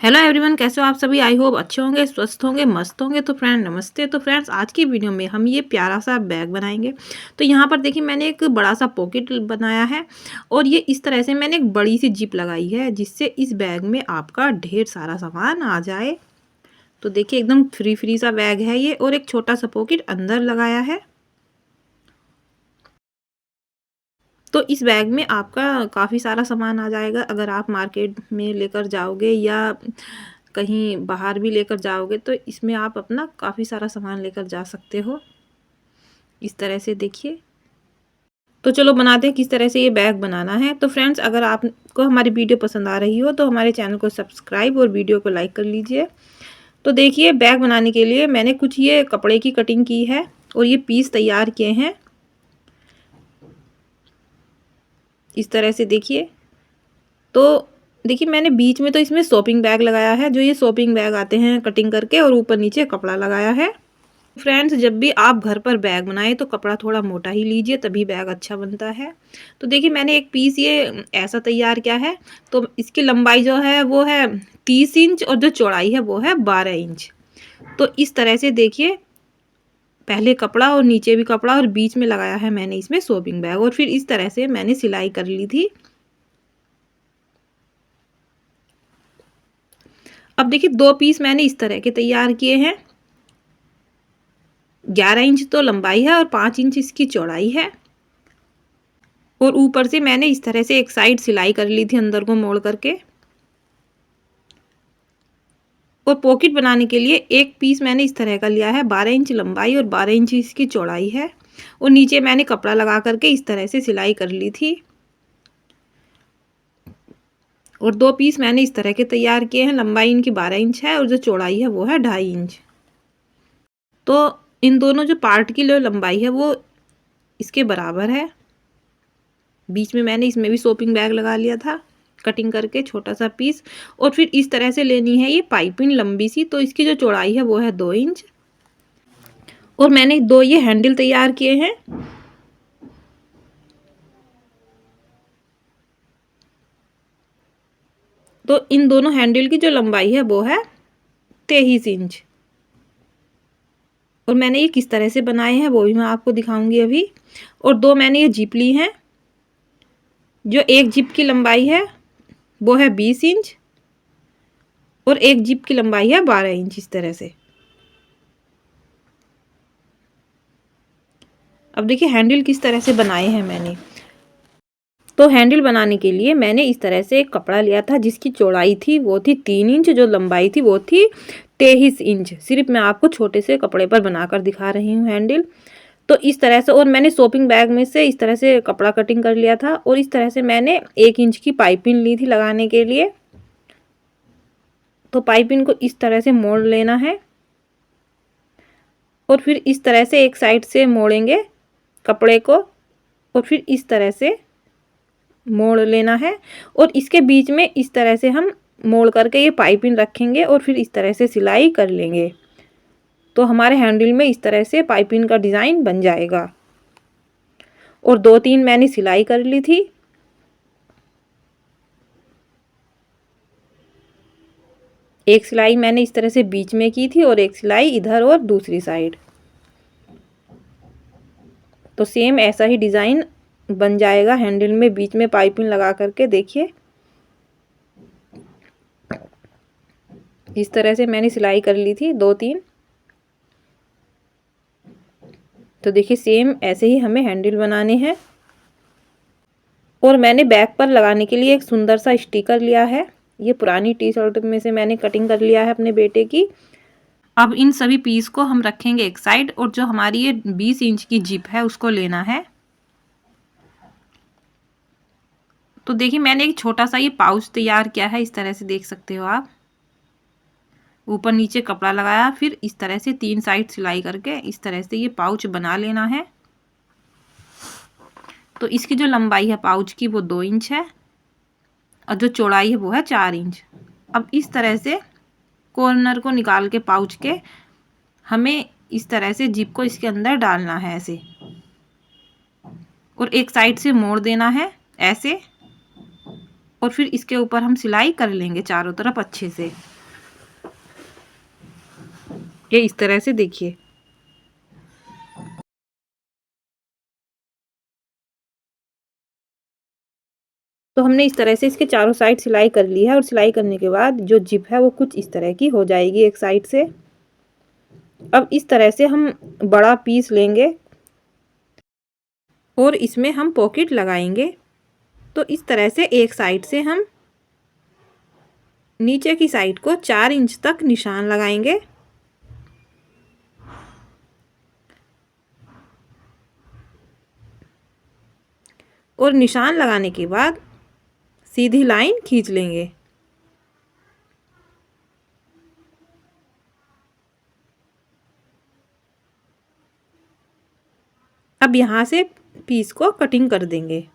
Hello everyone, कैसे हो आप सभी। आई होप अच्छे होंगे, स्वस्थ होंगे, मस्त होंगे। तो फ्रेंड नमस्ते। तो फ्रेंड्स, आज की वीडियो में हम ये प्यारा सा बैग बनाएंगे। तो यहाँ पर देखिए, मैंने एक बड़ा सा पॉकेट बनाया है और ये इस तरह से मैंने एक बड़ी सी जिप लगाई है, जिससे इस बैग में आपका ढेर सारा सामान आ जाए। तो देखिए, एकदम फ्री फ्री सा बैग है ये, और एक छोटा सा पॉकेट अंदर लगाया है। तो इस बैग में आपका काफ़ी सारा सामान आ जाएगा। अगर आप मार्केट में लेकर जाओगे या कहीं बाहर भी लेकर जाओगे, तो इसमें आप अपना काफ़ी सारा सामान लेकर जा सकते हो। इस तरह से देखिए। तो चलो बनाते हैं किस तरह से ये बैग बनाना है। तो फ्रेंड्स, अगर आपको हमारी वीडियो पसंद आ रही हो तो हमारे चैनल को सब्सक्राइब और वीडियो को लाइक कर लीजिए। तो देखिए, बैग बनाने के लिए मैंने कुछ ये कपड़े की कटिंग की है और ये पीस तैयार किए हैं इस तरह से देखिए। तो देखिए, मैंने बीच में तो इसमें शॉपिंग बैग लगाया है, जो ये शॉपिंग बैग आते हैं कटिंग करके, और ऊपर नीचे कपड़ा लगाया है। फ्रेंड्स, जब भी आप घर पर बैग बनाएं तो कपड़ा थोड़ा मोटा ही लीजिए, तभी बैग अच्छा बनता है। तो देखिए, मैंने एक पीस ये ऐसा तैयार किया है। तो इसकी लंबाई जो है वो है 30 इंच और जो चौड़ाई है वो है 12 इंच। तो इस तरह से देखिए, पहले कपड़ा और नीचे भी कपड़ा और बीच में लगाया है मैंने इसमें शॉपिंग बैग, और फिर इस तरह से मैंने सिलाई कर ली थी। अब देखिए, दो पीस मैंने इस तरह के तैयार किए हैं। 11 इंच तो लंबाई है और 5 इंच इसकी चौड़ाई है। और ऊपर से मैंने इस तरह से एक साइड सिलाई कर ली थी अंदर को मोड़ करके। और पॉकेट बनाने के लिए एक पीस मैंने इस तरह का लिया है। 12 इंच लंबाई और 12 इंच इसकी चौड़ाई है। और नीचे मैंने कपड़ा लगा करके इस तरह से सिलाई कर ली थी। और दो पीस मैंने इस तरह के तैयार किए हैं। लंबाई इनकी 12 इंच है और जो चौड़ाई है वो है 2.5 इंच। तो इन दोनों जो पार्ट की जो लंबाई है वो इसके बराबर है। बीच में मैंने इसमें भी शॉपिंग बैग लगा लिया था कटिंग करके, छोटा सा पीस। और फिर इस तरह से लेनी है ये पाइपिंग लंबी सी। तो इसकी जो चौड़ाई है वो है 2 इंच। और मैंने दो ये हैंडल तैयार किए हैं। तो इन दोनों हैंडल की जो लंबाई है वो है 23 इंच। और मैंने ये किस तरह से बनाए हैं वो भी मैं आपको दिखाऊंगी अभी। और दो मैंने ये जिप ली हैं। जो एक जिप की लंबाई है वो है 20 इंच और एक जिप की लंबाई है 12 इंच। इस तरह से अब देखिए, हैंडल किस तरह से बनाए हैं मैंने। तो हैंडल बनाने के लिए मैंने इस तरह से एक कपड़ा लिया था, जिसकी चौड़ाई थी वो थी 3 इंच, जो लंबाई थी वो थी 23 इंच। सिर्फ मैं आपको छोटे से कपड़े पर बनाकर दिखा रही हूँ हैंडल। तो इस तरह से, और मैंने शॉपिंग बैग में से इस तरह से कपड़ा कटिंग कर लिया था। और इस तरह से मैंने 1 इंच की पाइपिंग ली थी लगाने के लिए। तो पाइपिंग को इस तरह से मोड़ लेना है और फिर इस तरह से एक साइड से मोड़ेंगे कपड़े को और फिर इस तरह से मोड़ लेना है। और इसके बीच में इस तरह से हम मोड़ करके ये पाइपिंग रखेंगे और फिर इस तरह से सिलाई कर लेंगे। तो हमारे हैंडल में इस तरह से पाइपिंग का डिज़ाइन बन जाएगा। और 2-3 मैंने सिलाई कर ली थी। एक सिलाई मैंने इस तरह से बीच में की थी और एक सिलाई इधर और दूसरी साइड। तो सेम ऐसा ही डिज़ाइन बन जाएगा हैंडल में बीच में पाइपिंग लगा करके। देखिए, इस तरह से मैंने सिलाई कर ली थी 2-3। तो देखिए, सेम ऐसे ही हमें हैंडल बनाने हैं। और मैंने बैक पर लगाने के लिए एक सुंदर सा स्टिकर लिया है। ये पुरानी टी शर्ट में से मैंने कटिंग कर लिया है अपने बेटे की। अब इन सभी पीस को हम रखेंगे एक साइड, और जो हमारी ये 20 इंच की जिप है उसको लेना है। तो देखिए, मैंने एक छोटा सा ये पाउच तैयार किया है, इस तरह से देख सकते हो आप। ऊपर नीचे कपड़ा लगाया, फिर इस तरह से 3 साइड सिलाई करके इस तरह से ये पाउच बना लेना है। तो इसकी जो लंबाई है पाउच की वो 2 इंच है और जो चौड़ाई है वो है 4 इंच। अब इस तरह से कॉर्नर को निकाल के पाउच के हमें इस तरह से जिप को इसके अंदर डालना है ऐसे, और एक साइड से मोड़ देना है ऐसे। और फिर इसके ऊपर हम सिलाई कर लेंगे चारों तरफ अच्छे से। ये इस तरह से देखिए। तो हमने इस तरह से इसके चारों साइड सिलाई कर ली है और सिलाई करने के बाद जो जिप है वो कुछ इस तरह की हो जाएगी एक साइड से। अब इस तरह से हम बड़ा पीस लेंगे और इसमें हम पॉकेट लगाएंगे। तो इस तरह से एक साइड से हम नीचे की साइड को 4 इंच तक निशान लगाएंगे। और निशान लगाने के बाद सीधी लाइन खींच लेंगे। अब यहाँ से पीस को कटिंग कर देंगे।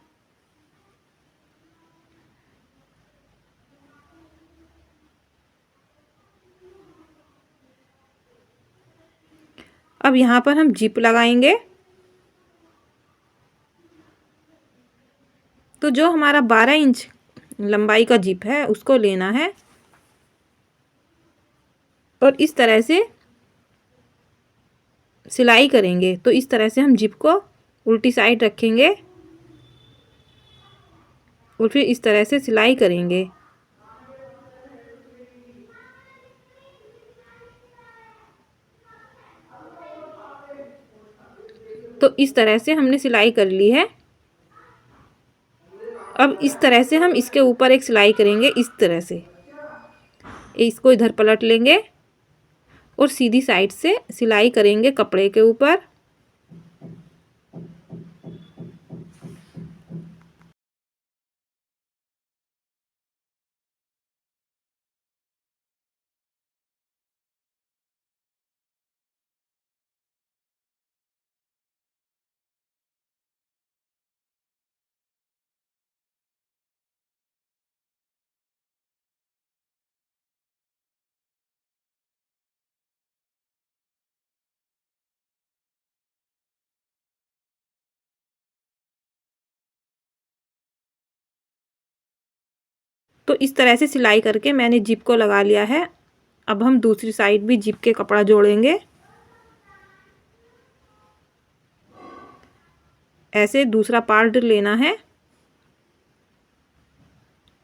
अब यहाँ पर हम जिप लगाएंगे। तो जो हमारा 12 इंच लंबाई का जिप है उसको लेना है और इस तरह से सिलाई करेंगे। तो इस तरह से हम जिप को उल्टी साइड रखेंगे और फिर इस तरह से सिलाई करेंगे। तो इस तरह से हमने सिलाई कर ली है। अब इस तरह से हम इसके ऊपर एक सिलाई करेंगे इस तरह से। इसको इधर पलट लेंगे और सीधी साइड से सिलाई करेंगे कपड़े के ऊपर। तो इस तरह से सिलाई करके मैंने जिप को लगा लिया है। अब हम दूसरी साइड भी जिप के कपड़ा जोड़ेंगे। ऐसे दूसरा पार्ट लेना है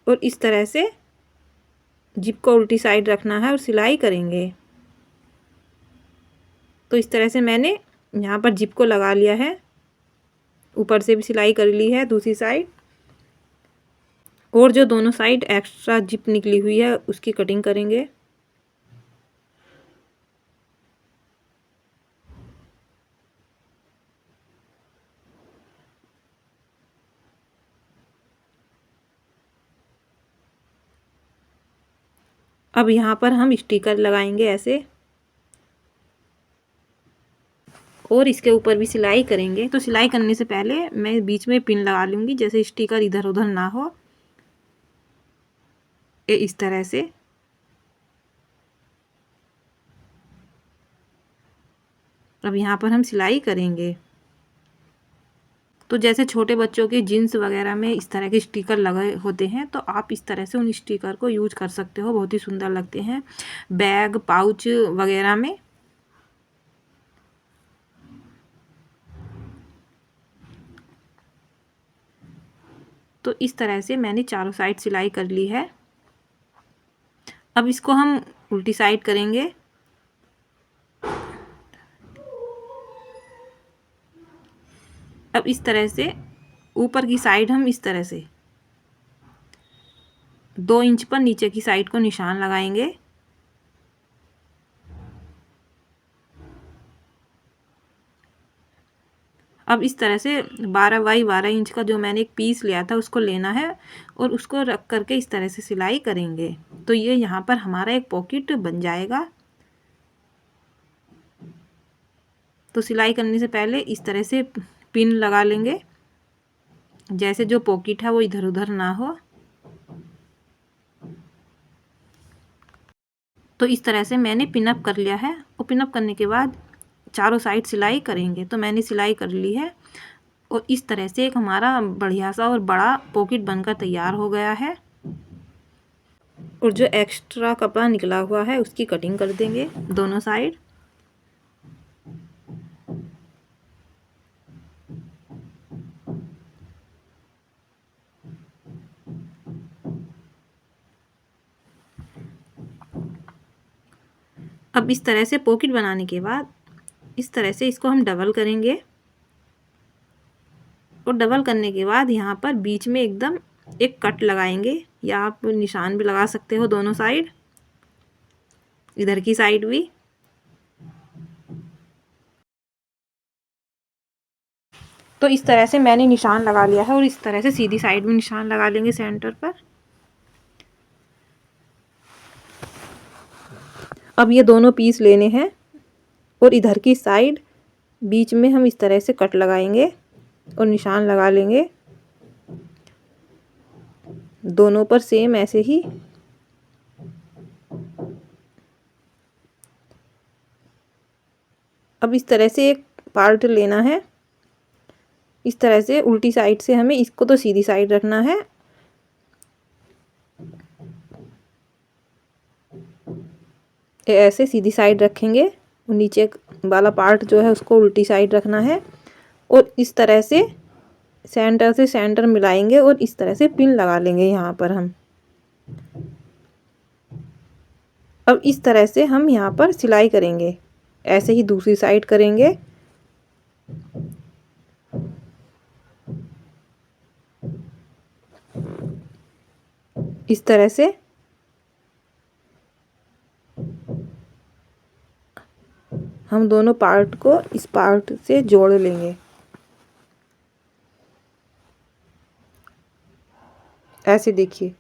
और इस तरह से जिप को उल्टी साइड रखना है और सिलाई करेंगे। तो इस तरह से मैंने यहाँ पर जिप को लगा लिया है। ऊपर से भी सिलाई कर ली है दूसरी साइड और जो दोनों साइड एक्स्ट्रा जिप निकली हुई है उसकी कटिंग करेंगे। अब यहाँ पर हम स्टिकर लगाएंगे ऐसे और इसके ऊपर भी सिलाई करेंगे। तो सिलाई करने से पहले मैं बीच में पिन लगा लूँगी, जैसे स्टिकर इधर उधर ना हो। ये इस तरह से। अब यहाँ पर हम सिलाई करेंगे। तो जैसे छोटे बच्चों के जीन्स वगैरह में इस तरह के स्टिकर लगे होते हैं तो आप इस तरह से उन स्टिकर को यूज कर सकते हो, बहुत ही सुंदर लगते हैं बैग पाउच वगैरह में। तो इस तरह से मैंने चारों साइड सिलाई कर ली है। अब इसको हम उल्टी साइड करेंगे। अब इस तरह से ऊपर की साइड हम इस तरह से 2 इंच पर नीचे की साइड को निशान लगाएंगे। अब इस तरह से 12 बाई 12 इंच का जो मैंने एक पीस लिया था उसको लेना है और उसको रख करके इस तरह से सिलाई करेंगे। तो ये यहाँ पर हमारा एक पॉकेट बन जाएगा। तो सिलाई करने से पहले इस तरह से पिन लगा लेंगे, जैसे जो पॉकेट है वो इधर उधर ना हो। तो इस तरह से मैंने पिनअप कर लिया है और पिनअप करने के बाद चारों साइड सिलाई करेंगे। तो मैंने सिलाई कर ली है और इस तरह से एक हमारा बढ़िया सा और बड़ा पॉकेट बनकर तैयार हो गया है। और जो एक्स्ट्रा कपड़ा निकला हुआ है उसकी कटिंग कर देंगे दोनों साइड। अब इस तरह से पॉकेट बनाने के बाद इस तरह से इसको हम डबल करेंगे और डबल करने के बाद यहाँ पर बीच में एकदम एक कट लगाएंगे या आप निशान भी लगा सकते हो दोनों साइड, इधर की साइड भी। तो इस तरह से मैंने निशान लगा लिया है और इस तरह से सीधी साइड में निशान लगा लेंगे सेंटर पर। अब ये दोनों पीस लेने हैं और इधर की साइड बीच में हम इस तरह से कट लगाएंगे और निशान लगा लेंगे दोनों पर सेम ऐसे ही। अब इस तरह से एक पार्ट लेना है, इस तरह से उल्टी साइड से हमें इसको तो सीधी साइड रखना है। ऐसे सीधी साइड रखेंगे और नीचे वाला पार्ट जो है उसको उल्टी साइड रखना है और इस तरह से सेंटर मिलाएंगे और इस तरह से पिन लगा लेंगे यहाँ पर हम। अब इस तरह से हम यहाँ पर सिलाई करेंगे, ऐसे ही दूसरी साइड करेंगे। इस तरह से हम दोनों पार्ट को इस पार्ट से जोड़ लेंगे, ऐसे देखिए।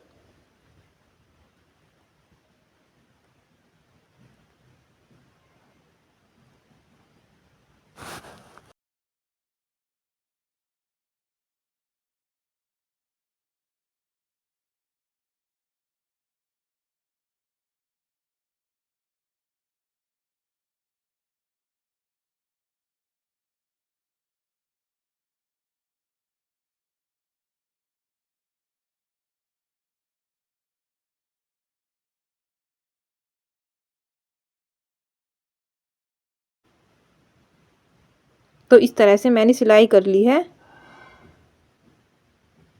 तो इस तरह से मैंने सिलाई कर ली है।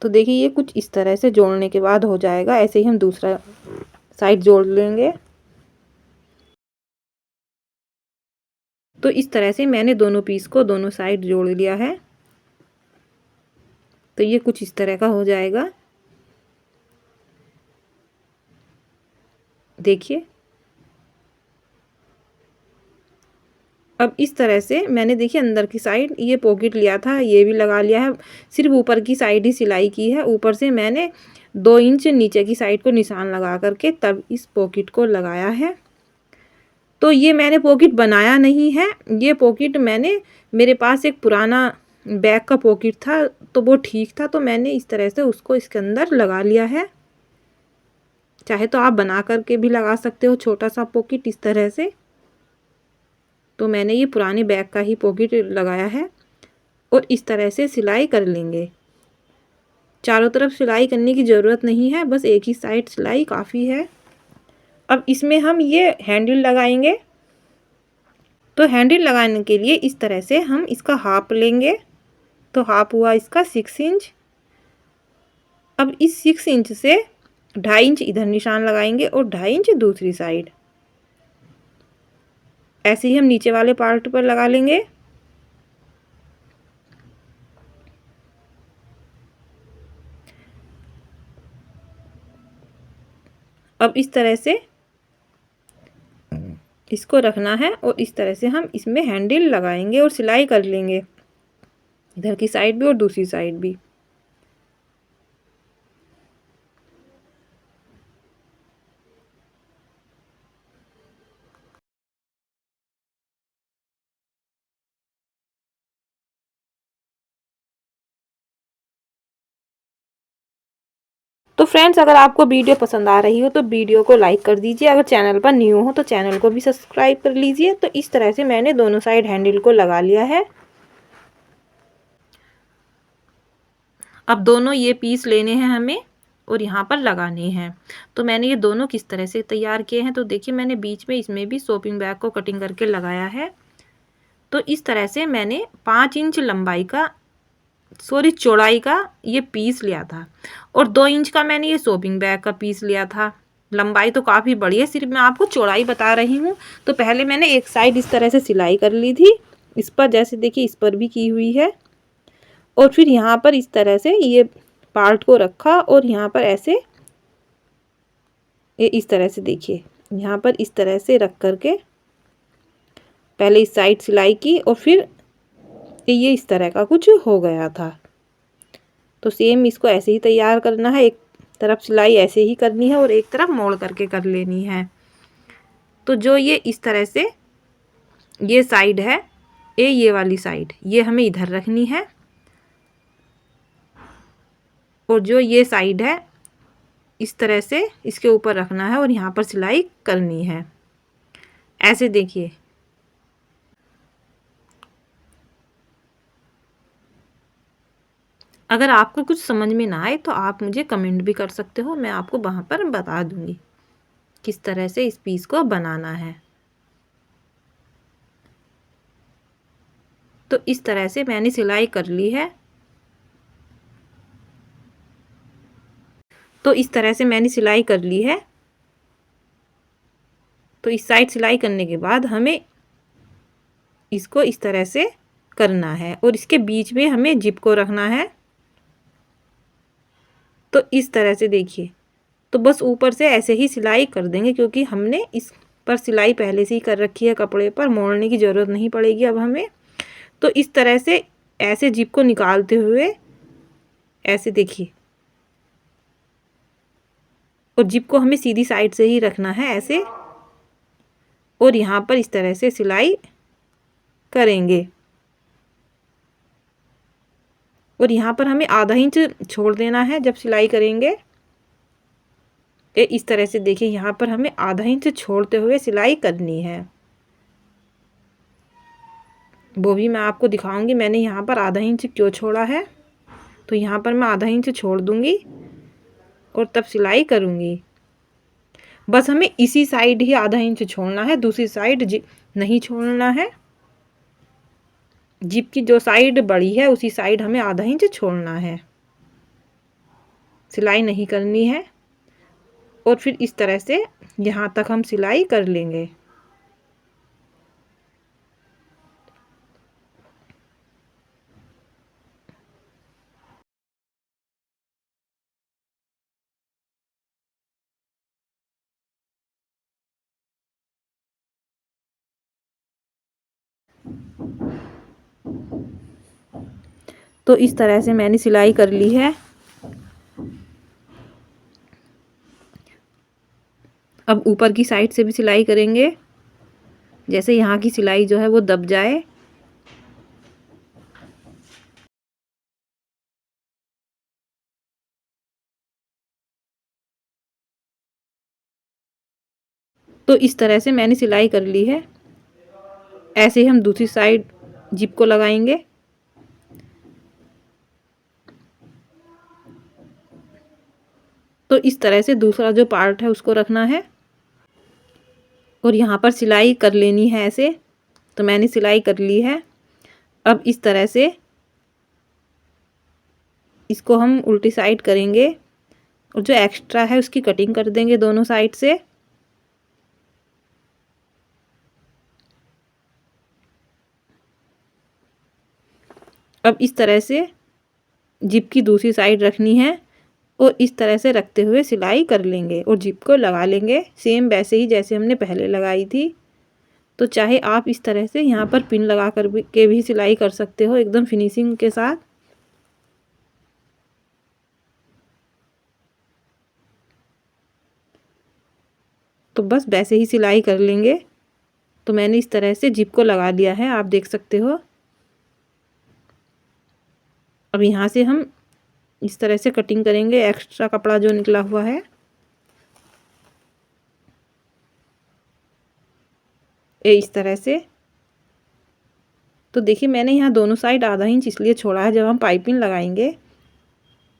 तो देखिए ये कुछ इस तरह से जोड़ने के बाद हो जाएगा। ऐसे ही हम दूसरा साइड जोड़ लेंगे। तो इस तरह से मैंने दोनों पीस को दोनों साइड जोड़ लिया है। तो ये कुछ इस तरह का हो जाएगा, देखिए। अब इस तरह से मैंने देखिए अंदर की साइड ये पॉकेट लिया था, ये भी लगा लिया है। सिर्फ ऊपर की साइड ही सिलाई की है। ऊपर से मैंने 2 इंच नीचे की साइड को निशान लगा करके तब इस पॉकेट को लगाया है। तो ये मैंने पॉकेट बनाया नहीं है, ये पॉकेट मैंने, मेरे पास एक पुराना बैग का पॉकेट था तो वो ठीक था, तो मैंने इस तरह से उसको इसके अंदर लगा लिया है। चाहे तो आप बना करके भी लगा सकते हो छोटा सा पॉकेट इस तरह से। तो मैंने ये पुराने बैग का ही पॉकेट लगाया है और इस तरह से सिलाई कर लेंगे। चारों तरफ सिलाई करने की ज़रूरत नहीं है, बस एक ही साइड सिलाई काफ़ी है। अब इसमें हम ये हैंडल लगाएंगे। तो हैंडल लगाने के लिए इस तरह से हम इसका हाफ लेंगे। तो हाफ हुआ इसका 6 इंच। अब इस 6 इंच से 2.5 इंच इधर निशान लगाएंगे और 2.5 इंच दूसरी साइड। ऐसे ही हम नीचे वाले पार्ट पर लगा लेंगे। अब इस तरह से इसको रखना है और इस तरह से हम इसमें हैंडल लगाएंगे और सिलाई कर लेंगे, इधर की साइड भी और दूसरी साइड भी। तो फ्रेंड्स, अगर आपको वीडियो पसंद आ रही हो तो वीडियो को लाइक कर दीजिए। अगर चैनल पर न्यू हो तो चैनल को भी सब्सक्राइब कर लीजिए। तो इस तरह से मैंने दोनों साइड हैंडल को लगा लिया है। अब दोनों ये पीस लेने हैं हमें और यहाँ पर लगाने हैं। तो मैंने ये दोनों किस तरह से तैयार किए हैं, तो देखिए मैंने बीच में इसमें भी शॉपिंग बैग को कटिंग करके लगाया है। तो इस तरह से मैंने 5 इंच लंबाई का, चौड़ाई का ये पीस लिया था और 2 इंच का मैंने ये शॉपिंग बैग का पीस लिया था। लंबाई तो काफ़ी बड़ी है, सिर्फ मैं आपको चौड़ाई बता रही हूँ। तो पहले मैंने एक साइड इस तरह से सिलाई कर ली थी, इस पर जैसे देखिए इस पर भी की हुई है, और फिर यहाँ पर इस तरह से ये पार्ट को रखा और यहाँ पर ऐसे ये इस तरह से देखिए यहाँ पर इस तरह से रख करके पहले इस साइड सिलाई की और फिर ये इस तरह का कुछ हो गया था। तो सेम इसको ऐसे ही तैयार करना है, एक तरफ सिलाई ऐसे ही करनी है और एक तरफ मोड़ करके कर लेनी है। तो जो ये इस तरह से ये साइड है, ये वाली साइड ये हमें इधर रखनी है, और जो ये साइड है इस तरह से इसके ऊपर रखना है और यहाँ पर सिलाई करनी है। ऐसे देखिए अगर आपको कुछ समझ में ना आए तो आप मुझे कमेंट भी कर सकते हो, मैं आपको वहाँ पर बता दूँगी किस तरह से इस पीस को बनाना है। तो इस तरह से मैंने सिलाई कर ली है। तो इस तरह से मैंने सिलाई कर ली है। तो इस साइड सिलाई करने के बाद हमें इसको इस तरह से करना है और इसके बीच में हमें जिप को रखना है। तो इस तरह से देखिए, तो बस ऊपर से ऐसे ही सिलाई कर देंगे क्योंकि हमने इस पर सिलाई पहले से ही कर रखी है, कपड़े पर मोड़ने की ज़रूरत नहीं पड़ेगी अब हमें। तो इस तरह से ऐसे जिप को निकालते हुए ऐसे देखिए, और जिप को हमें सीधी साइड से ही रखना है ऐसे, और यहाँ पर इस तरह से सिलाई करेंगे। और यहाँ पर हमें आधा इंच छोड़ देना है जब सिलाई करेंगे। ये इस तरह से देखिए यहाँ पर हमें आधा इंच छोड़ते हुए सिलाई करनी है, वो भी मैं आपको दिखाऊंगी मैंने यहाँ पर आधा इंच क्यों छोड़ा है। तो यहाँ पर मैं आधा इंच छोड़ दूंगी और तब सिलाई करूँगी। बस हमें इसी साइड ही आधा इंच छोड़ना है, दूसरी साइड नहीं छोड़ना है। जिप की जो साइड बड़ी है उसी साइड हमें आधा इंच छोड़ना है, सिलाई नहीं करनी है। और फिर इस तरह से यहाँ तक हम सिलाई कर लेंगे। तो इस तरह से मैंने सिलाई कर ली है। अब ऊपर की साइड से भी सिलाई करेंगे, जैसे यहाँ की सिलाई जो है वो दब जाए। तो इस तरह से मैंने सिलाई कर ली है। ऐसे ही हम दूसरी साइड जिप को लगाएंगे। तो इस तरह से दूसरा जो पार्ट है उसको रखना है और यहाँ पर सिलाई कर लेनी है ऐसे। तो मैंने सिलाई कर ली है। अब इस तरह से इसको हम उल्टी साइड करेंगे और जो एक्स्ट्रा है उसकी कटिंग कर देंगे दोनों साइड से। अब इस तरह से जिप की दूसरी साइड रखनी है और इस तरह से रखते हुए सिलाई कर लेंगे और जिप को लगा लेंगे सेम वैसे ही जैसे हमने पहले लगाई थी। तो चाहे आप इस तरह से यहाँ पर पिन लगा कर भी सिलाई कर सकते हो एकदम फिनिशिंग के साथ। तो बस वैसे ही सिलाई कर लेंगे। तो मैंने इस तरह से जिप को लगा लिया है, आप देख सकते हो। अब यहाँ से हम इस तरह से कटिंग करेंगे एक्स्ट्रा कपड़ा जो निकला हुआ है। ये इस तरह से। तो देखिए मैंने यहाँ दोनों साइड आधा इंच इसलिए छोड़ा है, जब हम पाइपिंग लगाएंगे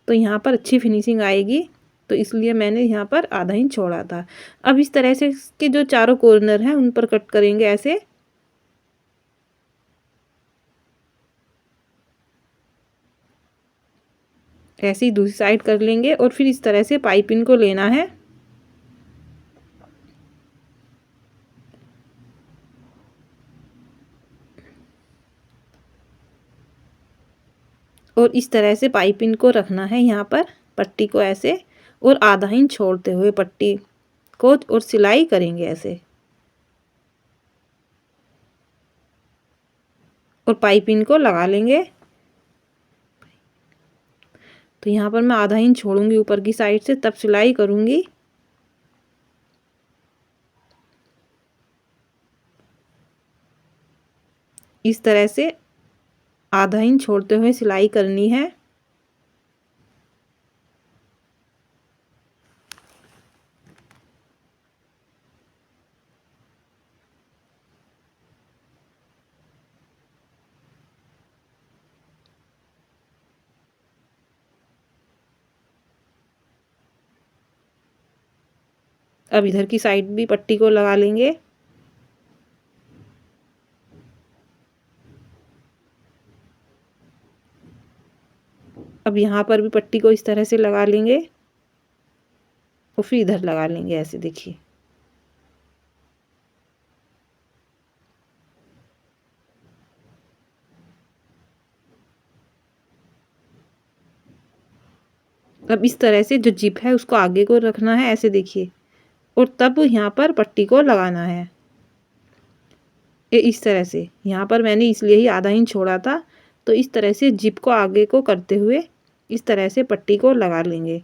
तो यहाँ पर अच्छी फिनिशिंग आएगी, तो इसलिए मैंने यहाँ पर आधा इंच छोड़ा था। अब इस तरह से इसके जो चारों कॉर्नर हैं उन पर कट करेंगे ऐसे। ऐसे ही दूसरी साइड कर लेंगे और फिर इस तरह से पाइपिंग को लेना है और इस तरह से पाइपिंग को रखना है यहाँ पर, पट्टी को ऐसे, और आधा इंच छोड़ते हुए पट्टी को, और सिलाई करेंगे ऐसे, और पाइपिंग को लगा लेंगे। तो यहाँ पर मैं आधा इंच छोड़ूंगी ऊपर की साइड से, तब सिलाई करूंगी। इस तरह से आधा इंच छोड़ते हुए सिलाई करनी है। अब इधर की साइड भी पट्टी को लगा लेंगे। अब यहाँ पर भी पट्टी को इस तरह से लगा लेंगे, और फिर इधर लगा लेंगे ऐसे, देखिए। अब इस तरह से जो जिप है उसको आगे को रखना है ऐसे, देखिए, और तब यहाँ पर पट्टी को लगाना है। ये इस तरह से, यहाँ पर मैंने इसलिए ही आधा इंच छोड़ा था। तो इस तरह से जिप को आगे को करते हुए इस तरह से पट्टी को लगा लेंगे।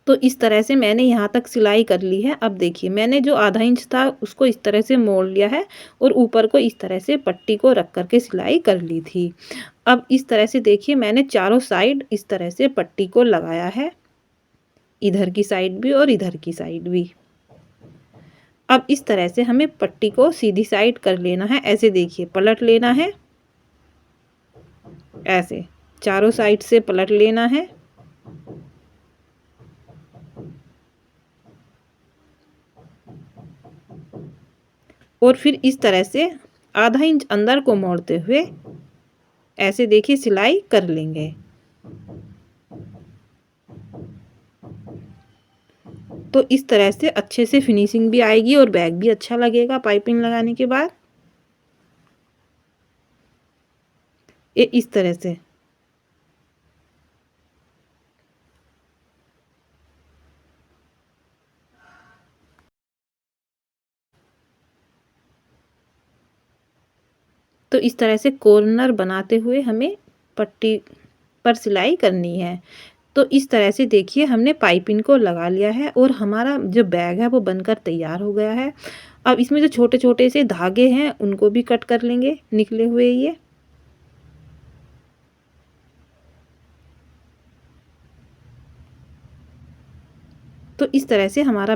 तो इस तरह से मैंने यहाँ तक सिलाई कर ली है। अब देखिए, मैंने जो आधा इंच था उसको इस तरह से मोड़ लिया है, और ऊपर को इस तरह से पट्टी को रख करके सिलाई कर ली थी। अब इस तरह से देखिए, मैंने चारों साइड इस तरह से पट्टी को लगाया है, इधर की साइड भी और इधर की साइड भी। अब इस तरह से हमें पट्टी को सीधी साइड कर लेना है ऐसे, देखिए, पलट लेना है ऐसे, चारों साइड से पलट लेना है। और फिर इस तरह से आधा इंच अंदर को मोड़ते हुए ऐसे, देखिए, सिलाई कर लेंगे। तो इस तरह से अच्छे से फिनिशिंग भी आएगी और बैग भी अच्छा लगेगा पाइपिंग लगाने के बाद। ये इस तरह से। तो इस तरह से कॉर्नर बनाते हुए हमें पट्टी पर सिलाई करनी है। तो इस तरह से देखिए, हमने पाइपिंग को लगा लिया है, और हमारा जो बैग है वो बनकर तैयार हो गया है। अब इसमें जो छोटे छोटे से धागे हैं उनको भी कट कर लेंगे, निकले हुए ये। तो इस तरह से हमारा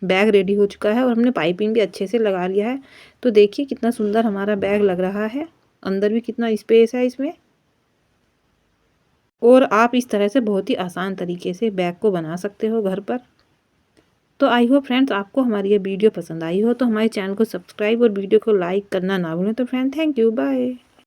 बैग रेडी हो चुका है, और हमने पाइपिंग भी अच्छे से लगा लिया है। तो देखिए कितना सुंदर हमारा बैग लग रहा है, अंदर भी कितना स्पेस है इसमें। और आप इस तरह से बहुत ही आसान तरीके से बैग को बना सकते हो घर पर। तो आई होप फ्रेंड्स आपको हमारी ये वीडियो पसंद आई हो, तो हमारे चैनल को सब्सक्राइब और वीडियो को लाइक करना ना भूलें। तो फ्रेंड, थैंक यू, बाय।